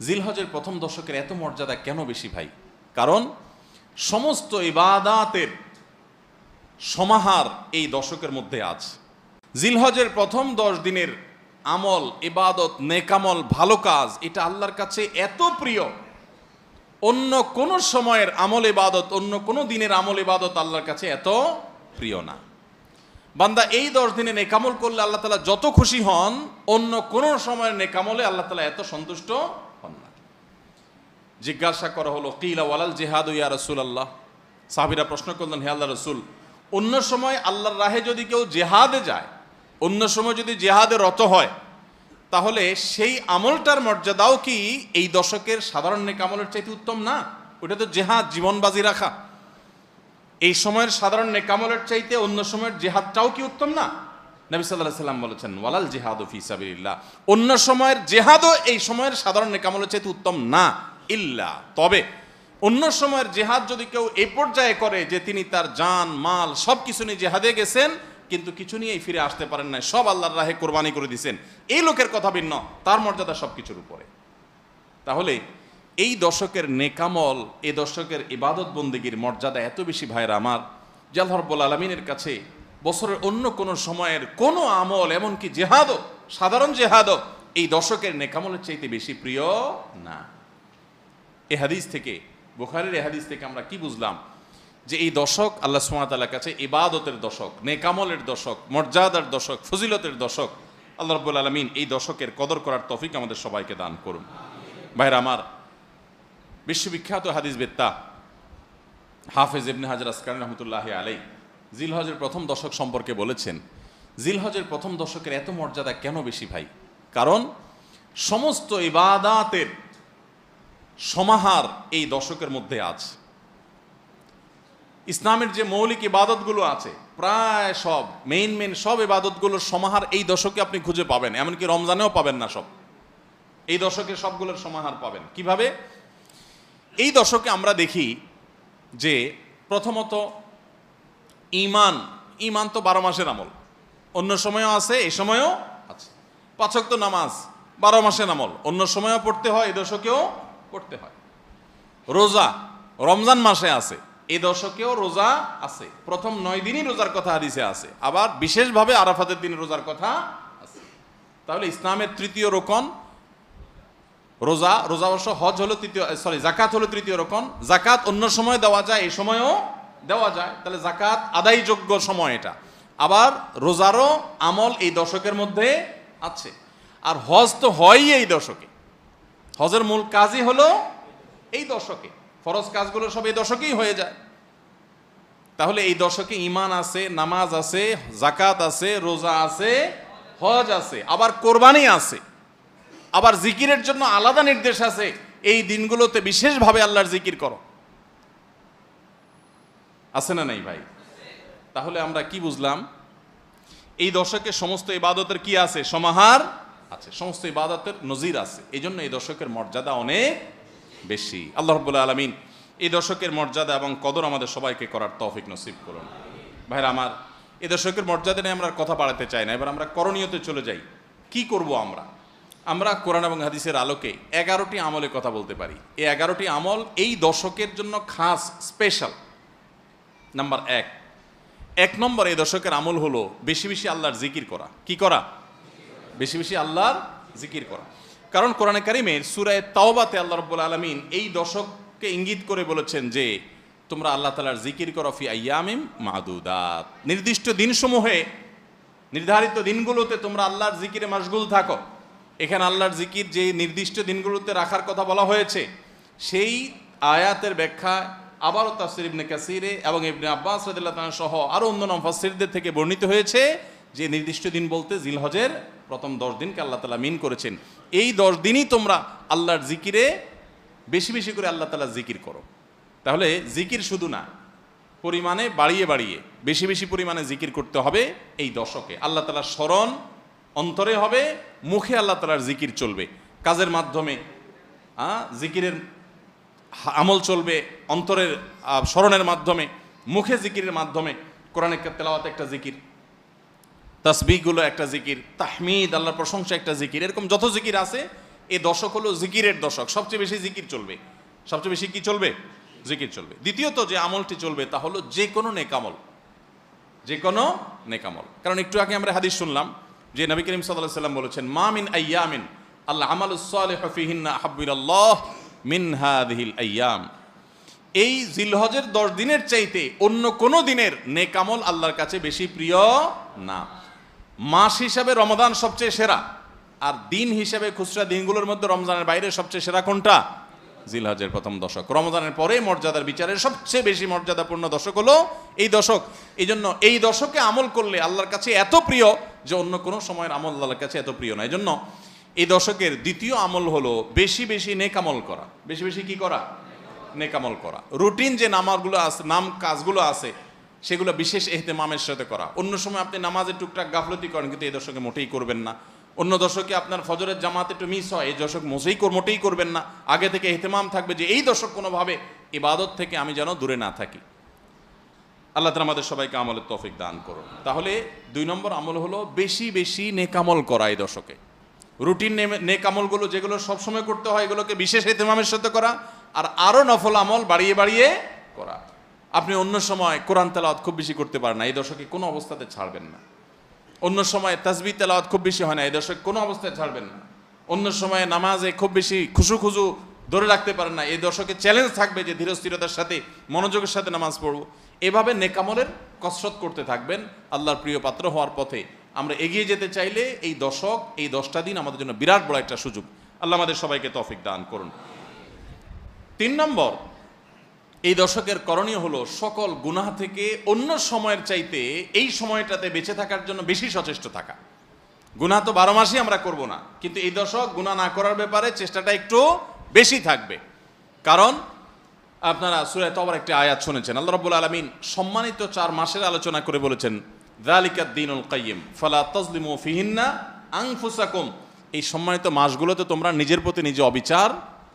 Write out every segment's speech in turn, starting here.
জিলহজের প্রথম দশকের এত মর্যাদা কেন বেশি ভাই? কারণ সমস্ত ইবাদাতের সমাহার এই দশকের মধ্যে আছে। জিলহজের প্রথম 10 দিনের আমল, ইবাদত, নেকামল, ভালো কাজ, এটা আল্লাহর কাছে এত প্রিয়, অন্য কোন সময়ের আমল ইবাদত, অন্য কোন দিনের আমল ইবাদত আল্লাহর কাছে এত প্রিয় না। বান্দা এই 10 দিনে নেকামল করলে আল্লাহ তাআলা যত খুশি হন, অন্য কোন সময়ের নেকামলে আল্লাহ তাআলা এত সন্তুষ্ট হন না। জিজ্ঞাসা করা হলো, কিলা ওয়ালাল জিহাদ ইয়া রাসূলুল্লাহ। সাহাবীরা প্রশ্ন করলেন, হে আল্লাহর রাসূল, অন্য সময় আল্লাহর রাহে যদি কেউ জিহাদে যায়, অন্য সময় যদি জিহাদে রত হয়, তাহলে সেই আমলটার মর্যাদাও কি এই দশকের সাধারণ নেকামলের চাইতে উত্তম না? ওটা তো জিহাদ, জীবন বাজি রাখা। এই সময়ের সাধারণ নেকামলের চাইতে অন্য সময়ের জিহাদটাও কি উত্তম না? নবী সাল্লাল্লাহু আলাইহি ওয়াসাল্লাম বলেছেন, ওয়ালাল জিহাদু ফি সাবিলিল্লাহ, অন্য সময়ের জিহাদও এই সময়ের সাধারণ নেকামলের চাইতে উত্তম না, ইল্লা, তবে অন্য সময়ের জিহাদ যদি কেউ এই পর্যায়ে করে যে তিনি তার জান মাল সব কিছু নিয়ে জিহাদে গেছেন, কিন্তু কিছু নিয়েই ফিরে আসতে পারেন না, সব আল্লাহর রাহে কোরবানি করে দিয়েছেন, এই লোকের কথা ভিন্ন, তার মর্যাদা সব কিছুর উপরে। তাহলে এই দশকের নেকামল, এই দশকের ইবাদত বন্দেগীর মর্যাদা এত বেশি ভাইরা আমার, যে আল্লাহ রাব্বুল আলামিনের কাছে বছরের অন্য কোনো সময়ের কোনো আমল, এমনকি জিহাদও, সাধারণ জিহাদও এই দশকের নেকামলের চাইতে বেশি প্রিয় না। এই হাদিস থেকে, বুখারীর এই হাদিস থেকে আমরা কি বুঝলাম? যে এই দশক আল্লাহ সুবহানাহু ওয়া তাআলার কাছে ইবাদতের দশক, নেকামলের দশক, মর্যাদার দশক, ফজিলতের দশক। আল্লাহ রাব্বুল আলামিন এই দশকের কদর করার তৌফিক আমাদের সবাইকে দান করুন। ভাইরা আমার, বিশ্ববিখ্যাত হাদিসবেত্তা হাফেজ ইবনে হাজার আসকালানী রাহমাতুল্লাহি আলাইহি জিলহজের প্রথম দশক সম্পর্কে বলেছেন, জিলহজের প্রথম দশকের এত মর্যাদা কেন বেশি ভাই? কারণ সমস্ত ইবাদাতের সমাহার এই দশকের মধ্যে আছে। ইসলামের যে মৌলিক ইবাদতগুলো আছে, প্রায় সব মেইন সব ইবাদতগুলোর সমাহার এই দশকে আপনি খুঁজে পাবেন, এমনকি রমজানেও পাবেন না সব, এই দশকে সবগুলোর সমাহার পাবেন। কিভাবে? এই দশকে আমরা দেখি যে প্রথমত ঈমান তো 12 মাসের আমল, অন্য সময়ও আছে, এই সময়ও আছে। 5 ওয়াক্ত নামাজ 12 মাসের আমল, অন্য সময়ও পড়তে হয়, এই দশকেও পড়তে হয়। রোজা রমজান মাসে আছে, এই দশকেও রোজা আছে, প্রথম 9 দিনই রোজার কথা হাদিসে আছে, আবার বিশেষভাবে আরাফাতের দিন রোজার কথা আছে। তাহলে ইসলামের তৃতীয় রোকন রোজা, রোজা অবশ্য হজ হলো তৃতীয়, জাকাত হলো তৃতীয় রোকন। জাকাত অন্য সময় দেওয়া যায়, এই সময়ও দেওয়া যায়, তাহলে জাকাত আদায়যোগ্য সময় এটা। আবার রোজারও আমল এই দশকের মধ্যে আছে। আর হজ তো হয়ই এই দশকে, হজের মূল কাজই হলো এই দশকে, ফরজ কাজগুলো সব এই দশকেই হয়ে যায়। তাহলে এই দশকে ঈমান আছে, নামাজ আছে, জাকাত আছে, রোজা আছে, হজ আছে, আবার কোরবানি আছে, আবার জিকিরের জন্য আলাদা নির্দেশ আছে, এই দিনগুলোতে বিশেষভাবে আল্লাহর জিকির করো। আছে না নাই ভাই? তাহলে আমরা কি বুঝলাম? এই দশকে সমস্ত ইবাদতের কি আছে? সমাহার আছে, সমস্ত ইবাদতের নজির আছে। এই জন্য এই দশকের মর্যাদা অনেক বেশি। আল্লাহ রাব্বুল আলামিন এই দশকের মর্যাদা এবং কদর আমাদের সবাইকে করার তৌফিক নসিব করুন। ভাইরা আমার, এই দশকের মর্যাদা নিয়ে আমরা কথা বাড়াতে চাই না, এবার আমরা করণীয়তে চলে যাই। কি করব আমরা? আমরা কোরআন এবং হাদিসের আলোকে 11টি আমলের কথা বলতে পারি। এই 11টি আমল এই দশকের জন্য খাস, স্পেশাল। নাম্বার 1 নম্বর এই দশকের আমল হলো বেশি বেশি আল্লাহর জিকির করা। কি করা? বেশি বেশি আল্লাহর জিকির করা। কারণ কোরআনে কারিমের সূরা তাওবাতে আল্লাহ রাব্বুল আলামিন এই দশককে ইঙ্গিত করে বলেছেন যে তোমরা আল্লাহ তাআলার জিকির করো ফি আইয়ামিম মাদুদাত, নির্দিষ্ট দিনসমূহে, নির্ধারিত দিনগুলোতে তোমরা আল্লাহর জিকিরে মাশগুল থাকো। এখানে আল্লাহর জিকির যে নির্দিষ্ট দিনগুলোতে রাখার কথা বলা হয়েছে, সেই আয়াতের ব্যাখ্যা আবারও তাফসীর ইবনে কাসিরে এবং ইবনে আব্বাস রাদিয়াল্লাহু তাআলা সহ আরও অন্যান্য মুফাসসিরদের থেকে বর্ণিত হয়েছে যে নির্দিষ্ট দিন বলতে জিলহজের প্রথম 10 দিনকে আল্লাহ তাআলা মিন করেছেন। এই 10 দিনই তোমরা আল্লাহর জিকিরে বেশি বেশি করে আল্লাহ তাআলার জিকির করো। তাহলে জিকির শুধু না, পরিমাণে বাড়িয়ে বাড়িয়ে বেশি বেশি পরিমাণে জিকির করতে হবে এই দশকে। আল্লাহ তাআলার স্মরণ অন্তরে হবে, মুখে আল্লাহ তাআলার জিকির চলবে, কাজের মাধ্যমে জিকিরের আমল চলবে, অন্তরের স্মরণের মাধ্যমে, মুখে জিকিরের মাধ্যমে। কোরআনের তেলাওয়াত একটা জিকির, তাসবিহগুলো একটা জিকির, তাহমিদ আল্লাহর প্রশংসা একটা জিকির, এরকম যত জিকির আছে এই দশক হলো জিকিরের দশক, সবচেয়ে বেশি জিকির চলবে। সবচেয়ে বেশি কি চলবে? জিকির চলবে। দ্বিতীয়ত যে আমলটি চলবে তা হলো যে কোনো নেকামল, যে কোনো নেকামল। কারণ একটু আগে আমরা হাদিস শুনলাম যে নবী করিম সাল্লাল্লাহু আলাইহি ওয়াসাল্লাম বলেছেন, মা মিন আইয়ামিন আল্লাহ আমালুস সালিহু ফিহিন্না আহাব্বু ইলাল্লাহ মিন হাযিহিল আইয়াম। এই জিলহজের 10 দিনের চাইতে অন্য কোনো দিনের নেকামল আল্লাহর কাছে বেশি প্রিয় না। মাস হিসাবে রমাদান সবচেয়ে সেরা, আর দিন হিসাবে খুচরা দিনগুলোর মধ্যে রমজানের বাইরে সবচেয়ে সেরা কোনটা? জিলহজের প্রথম দশক। রমজানের পরে মর্যাদার বিচারে সবচেয়ে বেশি মর্যাদাপূর্ণ দশক হলো এই দশক। এই জন্য এই দশকে আমল করলে আল্লাহর কাছে এত প্রিয় যে অন্য কোনো সময়ের আমল আল্লাহর কাছে এত প্রিয় না। এই জন্য এই দশকের দ্বিতীয় আমল হলো বেশি বেশি নেকামল করা। বেশি বেশি কি করা? নেকামল করা। রুটিন যে নামাজগুলো আছে, কাজগুলো আছে, সেগুলো বিশেষ ইহতেমামের সাথে করা। অন্য সময় আপনি নামাজের টুকটাক গাফলতি করেন, কিন্তু এই দশকে মোটেই করবেন না। অন্য দশকে আপনার ফজরের জামাত একটু মিস হয়, এই দশক মোটেই করবেন না। আগে থেকে ইহতেমাম থাকবে যে এই দশক কোনোভাবে ইবাদত থেকে আমি যেন দূরে না থাকি। আল্লাহ তাআলা আমাদের সবাইকে আমলের তৌফিক দান করুন। তাহলে 2 নম্বর আমল হলো বেশি বেশি নেকামল করা এই দশকে। রুটিন নেকামলগুলো যেগুলো সবসময় করতে হয় এগুলোকে বিশেষ ইহতেমামের সাথে করা, আর আরও নফল আমল বাড়িয়ে বাড়িয়ে করা। আপনি অন্য সময় কোরআন তেলাওয়াত খুব বেশি করতে পারেন না, এই দশকে কোনো অবস্থাতে ছাড়বেন না। অন্য সময় তাসবিহ তেলাওয়াত খুব বেশি হয় না, এই দশকে কোনো অবস্থায় ছাড়বেন না। অন্য সময় নামাজে খুব বেশি খুশু ধরে রাখতে পারেন না, এই দশকে চ্যালেঞ্জ থাকবে যে ধীরস্থিরতার সাথে মনোযোগের সাথে নামাজ পড়ব। এভাবে নেকামলের কসরত করতে থাকবেন আল্লাহর প্রিয় পাত্র হওয়ার পথে। আমরা এগিয়ে যেতে চাইলে এই দশক, এই 10টা দিন আমাদের জন্য বিরাট বড় একটা সুযোগ। আল্লাহ আমাদের সবাইকে তৌফিক দান করুন। 3 নম্বর, এই দশকের করণীয় হলো সকল গুনাহ থেকে অন্য সময়ের চাইতে এই সময়টাতে বেঁচে থাকার জন্য বেশি সচেষ্ট থাকা। গুনাহ তো 12 মাসই আমরা করব না, কিন্তু এই দশক গুনাহ না করার ব্যাপারে চেষ্টাটা একটু বেশি থাকবে। কারণ আপনারা সূরা তওবার একটি আয়াত শুনেছেন, আল্লাহ রাব্বুল আলামিন সম্মানিত 4 মাসের আলোচনা করে বলেছেন, যালিকাদ দীনুল কাইয়্যিম ফালা তাজলিমু ফিহিন্না আনফুসাকুম। এই সম্মানিত মাসগুলোতে তোমরা নিজের প্রতি নিজে অবিচার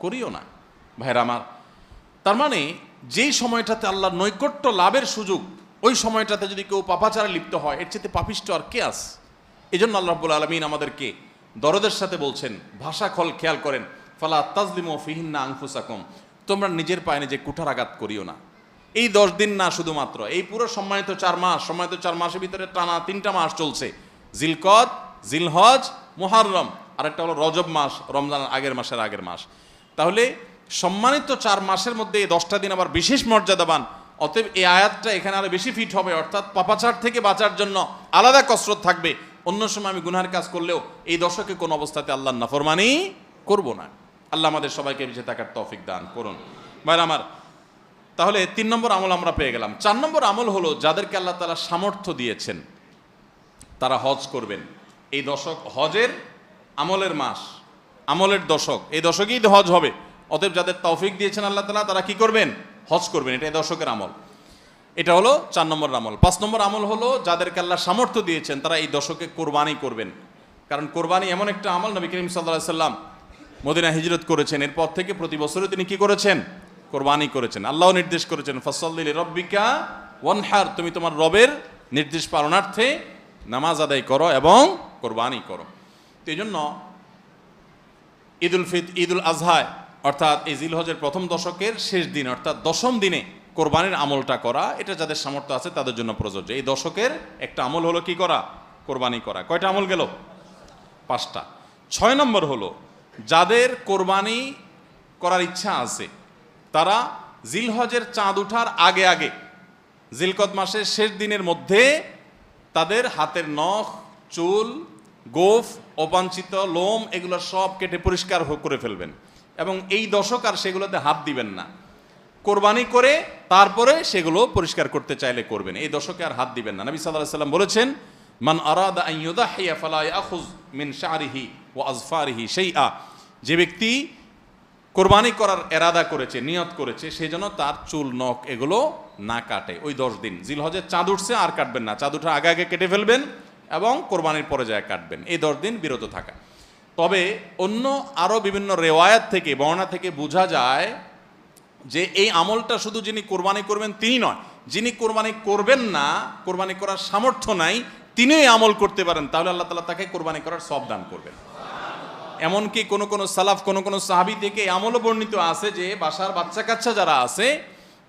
করিও না। ভাইরা আমার, তার মানে যেই সময়টাতে আল্লাহর নৈকট্য লাভের সুযোগ, ওই সময়টাতে যদি কেউ পাপাচারে লিপ্ত হয়, এর চেয়ে পাপিষ্ট আর কে আছে? এই জন্য আল্লাহ রাব্বুল আলামিন আমাদেরকে দরদের সাথে বলছেন, ভাষা খেয়াল করেন, ফালা তাজলিমু ফিহিন্না আনফুসাকুম, তোমরা নিজের পায়ে নিজে কুঠারাঘাত করিও না। এই 10 দিন না, শুধুমাত্র এই পুরো সম্মানিত 4 মাস, সম্মানিত 4 মাসের ভিতরে টানা 3টা মাস চলছে, জিলকদ, জিলহজ, মুহররম, আরেকটা হলো রজব মাস, রমজানের আগের মাস। তাহলে সম্মানিত 4 মাসের মধ্যে এই 10টা দিন আবার বিশেষ মর্যাদাবান। অতএব এই আয়াতটা এখানে আরো বেশি ফিট হবে, অর্থাৎ পাপাচার থেকে বাঁচার জন্য আলাদা কসরত থাকবে। অন্য সময় আমি গুনাহের কাজ করলেও এই দশকে কোন অবস্থাতে আল্লাহর নাফরমানি করব না। আল্লাহ আমাদের সবাইকে বেঁচে থাকার তৌফিক দান করুন। ভাইরা আমার, তাহলে 3 নম্বর আমল আমরা পেয়ে গেলাম। 4 নম্বর আমল হলো যাদেরকে আল্লাহ তাআলা সামর্থ্য দিয়েছেন তারা হজ করবেন। এই দশক হজের আমলের মাস, আমলের দশক, এই দশকেই হজ হবে। অতএব যাদের তৌফিক দিয়েছেন আল্লাহ তাআলা, তারা কি করবেন? হজ করবেন। এটা এই দশকের আমল। এটা হলো 4 নম্বর আমল। 5 নম্বর আমল হলো যাদেরকে আল্লাহ সামর্থ্য দিয়েছেন তারা এই দশকে কোরবানি করবেন। কারণ কোরবানি এমন একটা আমল, নবী করিম সাল্লাল্লাহু আলাইহি সাল্লাম মদিনা হিজরত করেছেন, এরপর থেকে প্রতি বছরই তিনি কি করেছেন? কোরবানি করেছেন। আল্লাহ নির্দেশ করেছেন, ফাসাল্লি লিরাব্বিকা ওয়ানহার, তুমি তোমার রবের নির্দেশ পালনার্থে নামাজ আদায় করো এবং কোরবানি করো। তো এই জন্য ঈদুল আজহায়, অর্থাৎ এই জিলহজের প্রথম দশকের শেষ দিন, অর্থাৎ 10ম দিনে কোরবানির আমলটা করা, এটা যাদের সামর্থ্য আছে তাদের জন্য প্রযোজ্য। এই দশকের একটা আমল হলো কি করা? কোরবানি করা। কয়টা আমল গেল? 5টা। 6 নম্বর হলো যাদের কোরবানি করার ইচ্ছা আছে তারা জিলহজের চাঁদ ওঠার আগে জিলকদ মাসের শেষ দিনের মধ্যে তাদের হাতের নখ, চুল, গোফ, অবাঞ্ছিত লোম এগুলো সব কেটে পরিষ্কার করে ফেলবেন এবং এই দশক আর সেগুলোতে হাত দিবেন না। কোরবানি করে তারপরে সেগুলো পরিষ্কার করতে চাইলে করবেন, এই দশকে আর হাত দিবেন না। নবী সাল্লাল্লাহু আলাইহি সাল্লাম বলেছেন, মান আরাদা আন ইউদাহিয়া ফালা ইয়াখুয মিন শা'রিহি ওয়া আযফারিহি শাইআ, যে ব্যক্তি কোরবানি করার এরাদা করেছে, নিয়ত করেছে, সেই জন্য তার চুল, নখ এগুলো না কাটে। ওই 10 দিন জিলহজের চাঁদ উঠছে আর কাটবেন না, চাঁদ উঠার আগে কেটে ফেলবেন এবং কোরবানির পরে যায় কাটবেন। এই 10 দিন বিরত থাকা। তবে অন্য আরও বিভিন্ন রেওয়ায়াত থেকে, বর্ণনা থেকে বোঝা যায় যে এই আমলটা শুধু যিনি কোরবানি করবেন তিনি নয়, যিনি কোরবানি করবেন না, কোরবানি করার সামর্থ্য নাই, তিনিও এই আমল করতে পারেন, তাহলে আল্লাহ তাআলা তাকে কোরবানি করার সওয়াব দান করবেন। এমনকি কোন কোন সালাফ কোন কোন সাহাবী থেকে আমলও বর্ণিত আছে যে বাসার বাচ্চা কাচ্চা যারা আছে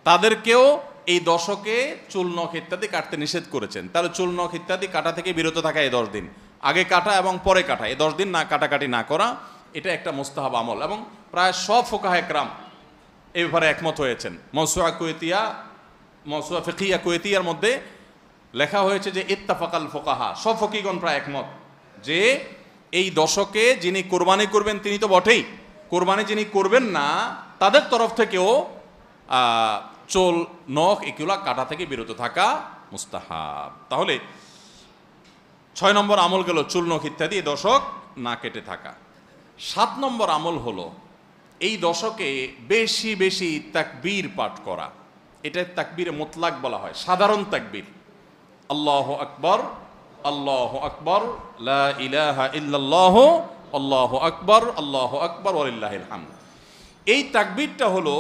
তাদেরকেও এই দশকে চুল নখ ইত্যাদি কাটতে নিষেধ করেছেন। তাহলে চুল নখ ইত্যাদি কাটা থেকে বিরত থাকা এই 10 দিন, আগে কাটা এবং পরে কাটা, এই 10 দিন না কাটাকাটি না করা, এটা একটা মুস্তাহাব আমল। এবং প্রায় সব ফুকাহায়ে কেরাম এই ব্যাপারে একমত হয়েছেন। মওসুআ ফিকহিয়া কুয়েতিয়ার মধ্যে লেখা হয়েছে যে ইত্তাফাকাল ফুকাহা, সব ফকিহগণ প্রায় একমত যে এই দশকে যিনি কোরবানি করবেন তিনি তো বটেই, কোরবানি যিনি করবেন না তাদের তরফ থেকেও চুল নখ এগুলা কাটা থেকে বিরত থাকা মুস্তাহাব। তাহলে 6 নম্বর আমল গেল চুল নখ ইত্যাদি এই দশক না কেটে থাকা। 7 নম্বর আমল হলো এই দশকে বেশি বেশি তাকবীর পাঠ করা। এটা তাকবীরে মুতলাক বলা হয়, সাধারণ তাকবীর। আল্লাহু আকবার, আল্লাহু আকবার, লা ইলাহা ইল্লাল্লাহ, আল্লাহু আকবার, আল্লাহু আকবার ওয়ালিল্লাহিল হামদ। এই তাকবীরটা হলো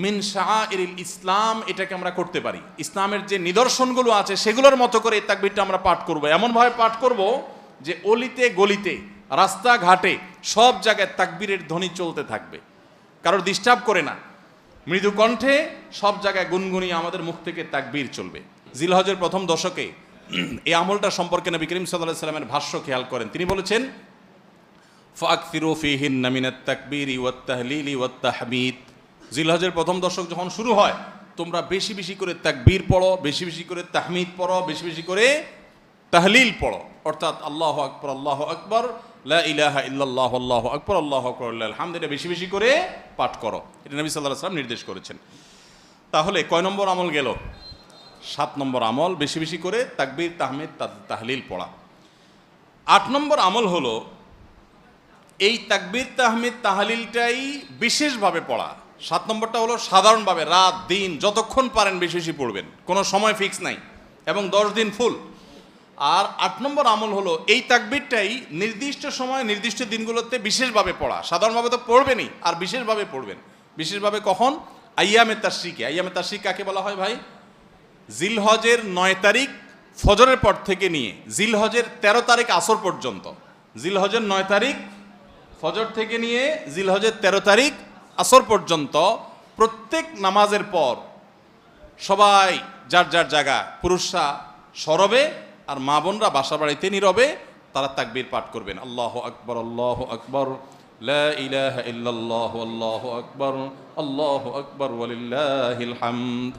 মিন শাআইরিল ইসলাম, এটাকে আমরা করতে পারি। ইসলামের যে নিদর্শনগুলো আছে সেগুলোর মতো করে এই তাকবীরটা আমরা পাঠ করব। এমনভাবে পাঠ করব যে অলিতে গলিতে রাস্তাঘাটে সব জায়গায় তাকবীরের ধ্বনি চলতে থাকবে, কারোর ডিস্টার্ব করে না, মৃদু কণ্ঠে সব জায়গায় গুনগুনিয়ে আমাদের মুখ থেকে তাকবীর চলবে। জিলহজের প্রথম দশকে এই আমলটা সম্পর্কে নবী করিম সাল্লাল্লাহু আলাইহি ওয়াসাল্লামের ভাষ্য খেয়াল করেন। তিনি বলেছেন ফাকসিরু ফীহিন্না মিনাত তাকবীরি ওয়াত তাহলিলি ওয়াত তাহমিদ। জিলহজের প্রথম দশক যখন শুরু হয় তোমরা বেশি বেশি করে তাকবীর পড়ো, বেশি বেশি করে তাহমিদ পড়ো, বেশি বেশি করে তাহলিল পড়ো, অর্থাৎ আল্লাহু আকবার, আল্লাহু আকবার, লা ইলাহা ইল্লাল্লাহ, আল্লাহু আকবার, আল্লাহু আকবার ওয়ালিল্লাহিল হামদ, এটা বেশি বেশি করে পাঠ করো। এটা নবী সাল্লাল্লাহু আলাইহি ওয়াসাল্লাম নির্দেশ করেছেন। তাহলে কয় নম্বর আমল গেল? 7 নম্বর আমল বেশি বেশি করে তাকবীর তাহমিদ তাহলিল পড়া। 8 নম্বর আমল হলো এই তাকবীর তাহমিদ তাহলিলটাই বিশেষভাবে পড়া। 7 নম্বরটা হলো সাধারণভাবে রাত দিন যতক্ষণ পারেন বেশি বেশি পড়বেন, কোনো সময় ফিক্স নাই, এবং 10 দিন ফুল। আর 8 নম্বর আমল হলো এই তাকবীরটাই নির্দিষ্ট সময় নির্দিষ্ট দিনগুলোতে বিশেষভাবে পড়া। সাধারণভাবে তো পড়বেনই, আর বিশেষভাবে পড়বেন। বিশেষভাবে কখন? আইয়ামে তাশরিকে। আইয়ামে তাশরিক কাকে বলা হয় ভাই? জিলহজের 9 তারিখ ফজরের পর থেকে নিয়ে জিলহজের 13 তারিখ আসর পর্যন্ত, জিলহজের 9 তারিখ ফজর থেকে নিয়ে জিলহজের 13 তারিখ আসর পর্যন্ত প্রত্যেক নামাজের পর সবাই যার যার জায়গা, পুরুষরা সরবে আর মা বোনরা বাসা বাড়িতে নীরবে তারা তাকবীর পাঠ করবেন। আল্লাহু আকবার, আল্লাহু আকবার, লা ইলাহা ইল্লাল্লাহ, আল্লাহু আকবার, আল্লাহু আকবার ওয়ালিল্লাহিল হামদ।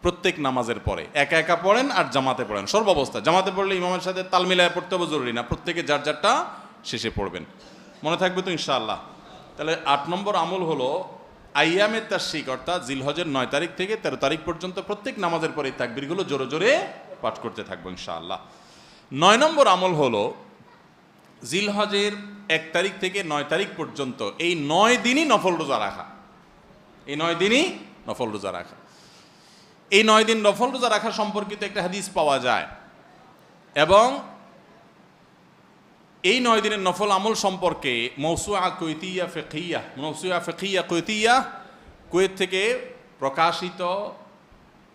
প্রত্যেক নামাজের পরে একা একা পড়েন আর জামাতে পড়েন, সর্বাবস্থা। জামাতে পড়লে ইমামের সাথে তাল মিলায় পড়তে হবে জরুরি না, প্রত্যেকে যার যারটা শেষে পড়বেন। মনে থাকবে তো ইনশাআল্লাহ? তাহলে 8 নম্বর আমল হলো আইয়ামে তাশরিক, অর্থাৎ জিলহজের 9 তারিখ থেকে 13 তারিখ পর্যন্ত প্রত্যেক নামাজের পরে এই তাকবীরগুলো জোরে জোরে পাঠ করতে থাকবো ইনশাআল্লাহ। 9 নম্বর আমল হলো জিলহজের 1 তারিখ থেকে 9 তারিখ পর্যন্ত এই 9 দিনই নফল রোজা রাখা। এই 9 দিনই নফল রোজা রাখা। এই 9 দিন নফল রোজা রাখা সম্পর্কিত একটা হাদিস পাওয়া যায়, এবং এই 9 দিনের নফল আমল সম্পর্কে মওসুআ ফিকহিয়া কুয়েতিয়া, কুয়েত থেকে প্রকাশিত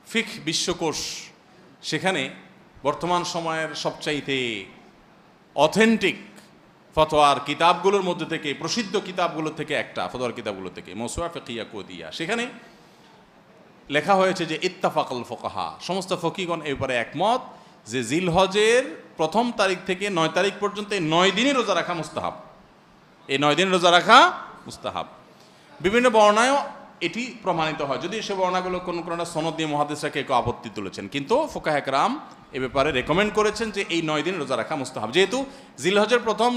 ফিকহ বিশ্বকোষ, সেখানে বর্তমান সময়ের সবচাইতে অথেন্টিক ফতোয়ার কিতাবগুলোর মধ্যে থেকে, প্রসিদ্ধ কিতাবগুলো থেকে একটা, ফতোয়ার কিতাবগুলো থেকে মওসুআ ফিকহিয়া কুয়েতিয়া, সেখানে লেখা হয়েছে যে ইত্তাফাকাল ফুকাহা, সমস্ত ফকিহগণ এই ব্যাপারে একমত যে জিলহজের 1 তারিখ থেকে 9 তারিখ পর্যন্ত এই 9 দিনই রোজা রাখা মুস্তাহাব। এই 9 দিন রোজা রাখা মুস্তাহাব। বিভিন্ন বর্ণায়ও এটি প্রমাণিত হয়, যদি সে বর্ণাগুলো কোনটা সনদ দিয়ে মুহাদ্দিসরা কেউ আপত্তি তুলেছেন, কিন্তু ফুকাহায়ে কেরাম এ ব্যাপারে রেকমেন্ড করেছেন যে এই 9 দিন রোজা রাখা মুস্তাহাব। যেহেতু জিলহজের প্রথম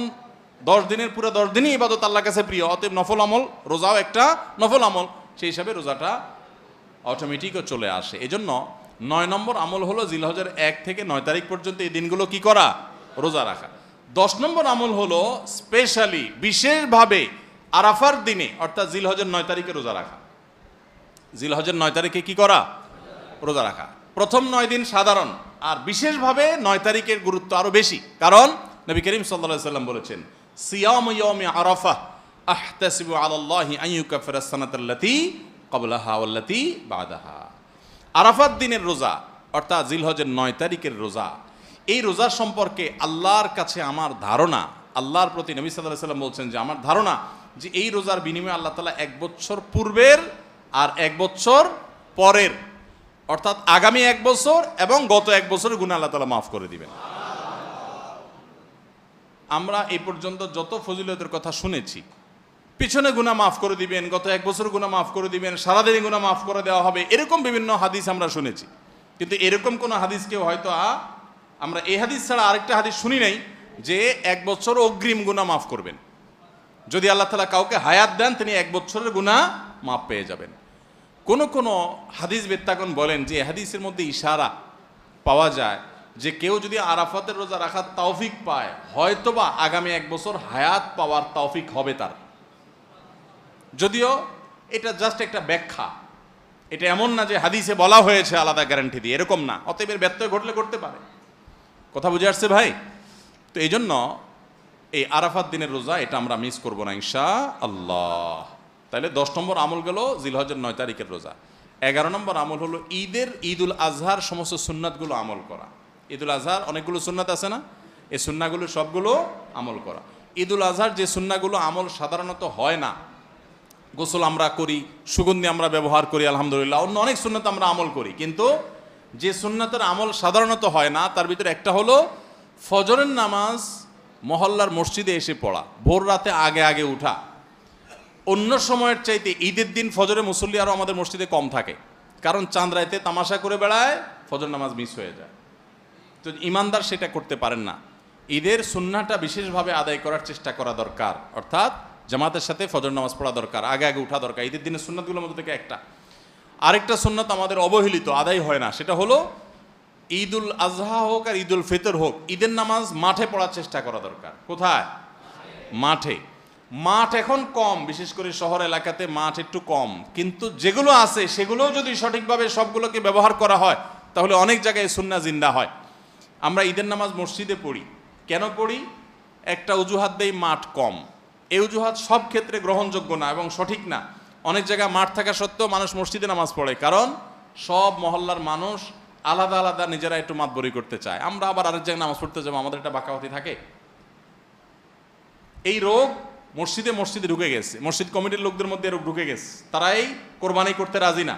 10 দিনের পুরো 10 দিনই ইবাদত আল্লাহর কাছে প্রিয়, অতএব নফল আমল, রোজাও একটা নফল আমল, সেই হিসাবে রোজাটা অটোমেটিকও চলে আসে। এজন্য 9 নম্বর আমল হলো জিলহজের 1 থেকে 9 তারিখ পর্যন্ত এই দিনগুলো কি করা? রোজা রাখা। 10 নম্বর আমল হলো স্পেশালি বিশেষভাবে আরাফার দিনে, অর্থাৎ জিলহজের 9 তারিখে রোজা রাখা। জিলহজের 9 তারিখে কি করা? রোজা রাখা। প্রথম 9 দিন সাধারণ, আর বিশেষভাবে 9 তারিখের গুরুত্ব আরো বেশি, কারণ নবী করিম সাল্লাল্লাহু আলাইহি ওয়াসাল্লাম বলেছেন সিয়াম ইয়াউমি আরাফা আহতাসিবু আলাল্লাহি আন ইউকাফিরা সানাতাল্লাতী ক্বাবলাহা ওয়াল্লাতী বাদাহা। আরাফাত দিনের রোজা, অর্থাৎ জিলহজের 9 তারিখের রোজা, এই রোজা সম্পর্কে আল্লাহর কাছে আমার ধারণা আল্লাহর প্রতি নবী সাল্লাল্লাহু আলাইহি ওয়াসাল্লাম বলছেন যে আমার ধারণা যে এই রোজার বিনিময়ে আল্লাহ তাআলা 1 বছর পূর্বের আর 1 বছর পরের, অর্থাৎ আগামী 1 বছর এবং গত 1 বছরের গুনাহ আল্লাহ তাআলা মাফ করে দিবেন। আমরা এই পর্যন্ত যত ফজিলতের কথা শুনেছি, পিছনে গুনাহ মাফ করে দিবেন, গত 1 বছর গুনাহ মাফ করে দিবেন, সারাদিনে গুনাহ মাফ করে দেওয়া হবে, এরকম বিভিন্ন হাদিস আমরা শুনেছি। কিন্তু এরকম কোনো হাদিস কেউ হয়তো আমরা এই হাদিস ছাড়া আরেকটা হাদিস শুনি নাই যে 1 বছর অগ্রিম গুনাহ মাফ করবেন। যদি আল্লাহ তাআলা কাউকে হায়াত দেন তিনি 1 বছরের গুনাহ মাফ পেয়ে যাবেন। কোন হাদিস বেত্তাগণ বলেন যে হাদিসের মধ্যে ইশারা পাওয়া যায় যে কেউ যদি আরাফাতের রোজা রাখার তৌফিক পায়, হয়তোবা আগামী 1 বছর হায়াত পাওয়ার তৌফিক হবে তার। যদিও এটা জাস্ট একটা ব্যাখ্যা, এটা এমন না যে হাদিসে বলা হয়েছে আলাদা গ্যারান্টি দিয়ে, এরকম না। অতএব এর ব্যত্যয় ঘটলে করতে পারে। কথা বুঝে আসছে ভাই? তো এই জন্য এই আরাফাত দিনের রোজা এটা আমরা মিস করব না ইনশাআল্লাহ। তাহলে 10 নম্বর আমল গেল জিলহজের 9 তারিখের রোজা। 11 নম্বর আমল হলো ঈদুল আজহার সমস্ত সুন্নাতগুলো আমল করা। ঈদুল আজহার অনেকগুলো সুন্নাত আছে না, এই সুন্নাগুলো সবগুলো আমল করা। ঈদুল আজহার যে সুন্নাগুলো আমল সাধারণত হয় না, গোসল আমরা করি, সুগন্ধি আমরা ব্যবহার করি, আলহামদুলিল্লাহ, অন্য অনেক সুন্নাত আমরা আমল করি, কিন্তু যে সুন্নাতের আমল সাধারণত হয় না তার ভিতরে একটা হলো ফজরের নামাজ মহল্লার মসজিদে এসে পড়া, ভোর রাতে আগে আগে উঠা। অন্য সময়ের চাইতে ঈদের দিন ফজরে মুসল্লি আরও আমাদের মসজিদে কম থাকে, কারণ চাঁদ রাইতে তামাশা করে বেড়ায়, ফজর নামাজ মিস হয়ে যায়। তো ইমানদার সেটা করতে পারেন না। ঈদের সুন্নাহটা বিশেষভাবে আদায় করার চেষ্টা করা দরকার, অর্থাৎ জামাতের সাথে ফজর নামাজ পড়া দরকার, আগে আগে উঠা দরকার। ঈদের দিনের সুন্নাতগুলোর মধ্যে থেকে একটা। আরেকটা সুন্নাত আমাদের অবহেলিত, আদায় হয় না, সেটা হলো ঈদুল আজহা হোক আর ঈদুল ফিতর হোক, ঈদের নামাজ মাঠে পড়ার চেষ্টা করা দরকার। কোথায়? মাঠে। মাঠ এখন কম, বিশেষ করে শহর এলাকাতে মাঠ একটু কম, কিন্তু যেগুলো আছে সেগুলোও যদি সঠিকভাবে সবগুলোকে ব্যবহার করা হয় তাহলে অনেক জায়গায় সুন্নাহ জিন্দা হয়। আমরা ঈদের নামাজ মসজিদে পড়ি, কেন পড়ি? একটা অজুহাত দেই, মাঠ কম। এই অজুহাত সব ক্ষেত্রে গ্রহণযোগ্য না এবং সঠিক না। অনেক জায়গায় মাঠ থাকা সত্ত্বেও মানুষ মসজিদে নামাজ পড়ে, কারণ সব মহল্লার মানুষ আলাদা আলাদা নিজেরা একটু মাতবরি করতে চায়। আমরা আবার আরেক জায়গায় নামাজ পড়তে যাবো, আমাদের একটা বাঁকাওয়াতি থাকে। এই রোগ মসজিদে ঢুকে গেছে, মসজিদ কমিটির লোকদের মধ্যে রোগ ঢুকে গেছে। তারাই কোরবানি করতে রাজি না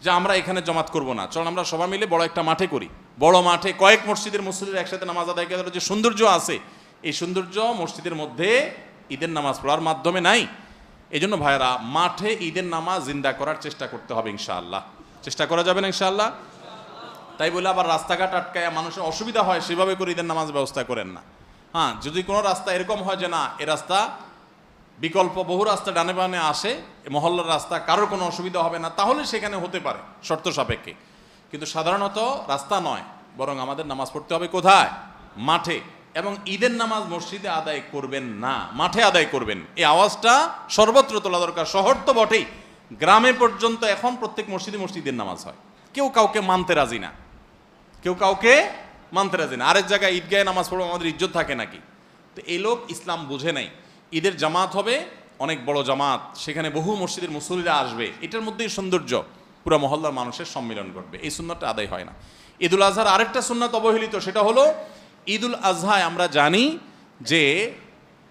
যে আমরা এখানে জমাত করব না, চল আমরা সবাই মিলে বড় একটা মাঠে করি। বড় মাঠে কয়েক মসজিদের মুসল্লিরা একসাথে নামাজ আদায় করার যে সৌন্দর্য আছে, এই সৌন্দর্য মসজিদের মধ্যে ঈদের নামাজ পড়ার মাধ্যমে নাই। এই জন্য ভাইয়েরা, মাঠে ঈদের নামাজ জিন্দা করার চেষ্টা করতে হবে ইনশাআল্লাহ। চেষ্টা করা যাবে না ইনশাআল্লাহ? তাই বলে আবার রাস্তাঘাট আটকায় মানুষের অসুবিধা হয় সেভাবে করে ঈদের নামাজ ব্যবস্থা করেন না। হ্যাঁ, যদি কোনো রাস্তা এরকম হয় যে না, এ রাস্তা বিকল্প বহু রাস্তা ডানে বামে আসে, মহল্লার রাস্তা, কারোর কোনো অসুবিধা হবে না, তাহলে সেখানে হতে পারে শর্ত সাপেক্ষে। কিন্তু সাধারণত রাস্তা নয়, বরং আমাদের নামাজ পড়তে হবে কোথায়? মাঠে। এবং ঈদের নামাজ মসজিদে আদায় করবেন না, মাঠে আদায় করবেন। এই আওয়াজটা সর্বত্র তোলা দরকার। শহর তো বটেই, গ্রামে পর্যন্ত এখন প্রত্যেক মসজিদের নামাজ হয়। কেউ কাউকে মানতে রাজি না, আরেক জায়গায় ঈদগাহে নামাজ পড়বো, আমাদের ইজ্জত থাকে নাকি? তো এই লোক ইসলাম বুঝে নাই। ঈদের জামাত হবে অনেক বড় জামাত, সেখানে বহু মসজিদের মুসল্লিরা আসবে, এটার মধ্যেই সৌন্দর্য, পুরো মহল্লার মানুষের সম্মিলন ঘটবে। এই সুন্নাতটা আদায় হয় না। ঈদুল আজহার আরেকটা সুন্নাত অবহেলিত, সেটা হলো ঈদুল আজহায় আমরা জানি যে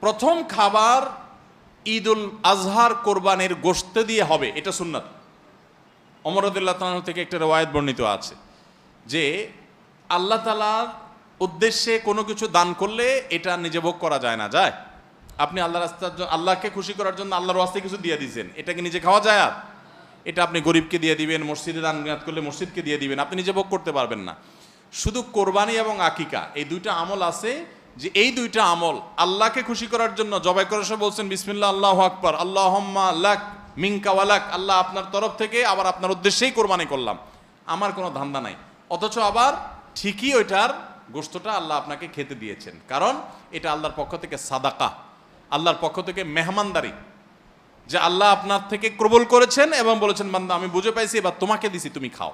প্রথম খাবার ঈদুল আজহার কোরবানির গোশত দিয়ে হবে, এটা সুন্নাত। ওমর রাদিয়াল্লাহু তাআলা থেকে একটা রওয়ায়াত বর্ণিত আছে যে আল্লাহ তাআলার উদ্দেশ্যে কোনো কিছু দান করলে এটা নিজে ভোগ করা যায় না। যায়? আপনি আল্লাহকে খুশি করার জন্য আল্লাহর ওয়াস্তে কিছু দিয়ে দিয়েছেন, এটাকে নিজে খাওয়া যায়? আর এটা আপনি গরিবকে দিয়ে দিবেন, মসজিদে দান করলে মসজিদকে দিয়ে দিবেন, আপনি নিজে ভোগ করতে পারবেন না। শুধু কোরবানি এবং আকিকা, এই দুইটা আমল আছে যে এই দুইটা আমল আল্লাহকে খুশি করার জন্য জবাই করার সময় বলছেন বিসমিল্লাহ আল্লাহু আকবার, আল্লাহুম্মা লাক মিনকা ওয়ালাক, আল্লাহ আপনার তরফ থেকে আবার আপনার উদ্দেশ্যেই কোরবানি করলাম, আমার কোনো ধান্দা নাই। অথচ আবার ঠিকই ওইটার গোশতটা আল্লাহ আপনাকে খেতে দিয়েছেন, কারণ এটা আল্লাহর পক্ষ থেকে সাদাকা, আল্লাহর পক্ষ থেকে মেহমানদারি, যে আল্লাহ আপনার থেকে কবুল করেছেন এবং বলেছেন বান্দা আমি বুঝে পাইছি, এবার তোমাকে দিছি, তুমি খাও।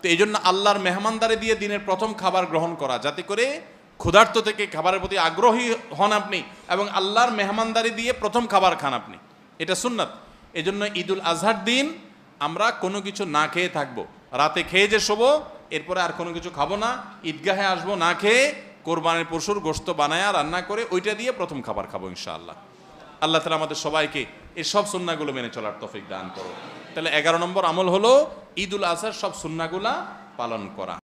তো এই জন্য আল্লাহর মেহমানদারি দিয়ে দিনের প্রথম খাবার গ্রহণ করা, যাতে করে ক্ষুধার্ত থেকে খাবারের প্রতি আগ্রহী হন আপনি এবং আল্লাহর মেহমানদারি দিয়ে প্রথম খাবার খান আপনি, এটা সুন্নাত। এই জন্য ঈদুল আজহার দিন আমরা কোনো কিছু না খেয়ে থাকবো, রাতে খেয়ে যে শোবো, এরপরে আর কোনো কিছু খাবো না, ঈদগাহে আসবো না খেয়ে, কোরবানির পশুর গোশত বানায়া রান্না করে ওইটা দিয়ে প্রথম খাবার খাবো ইনশাআল্লাহ। আল্লাহ তাআলা আমাদের সবাইকে এই সব সুন্নাহগুলো মেনে চলার তৌফিক দান করো। তাহলে 11 নম্বর আমল হলো ঈদুল আজহার সব সুন্নাহগুলা পালন করা।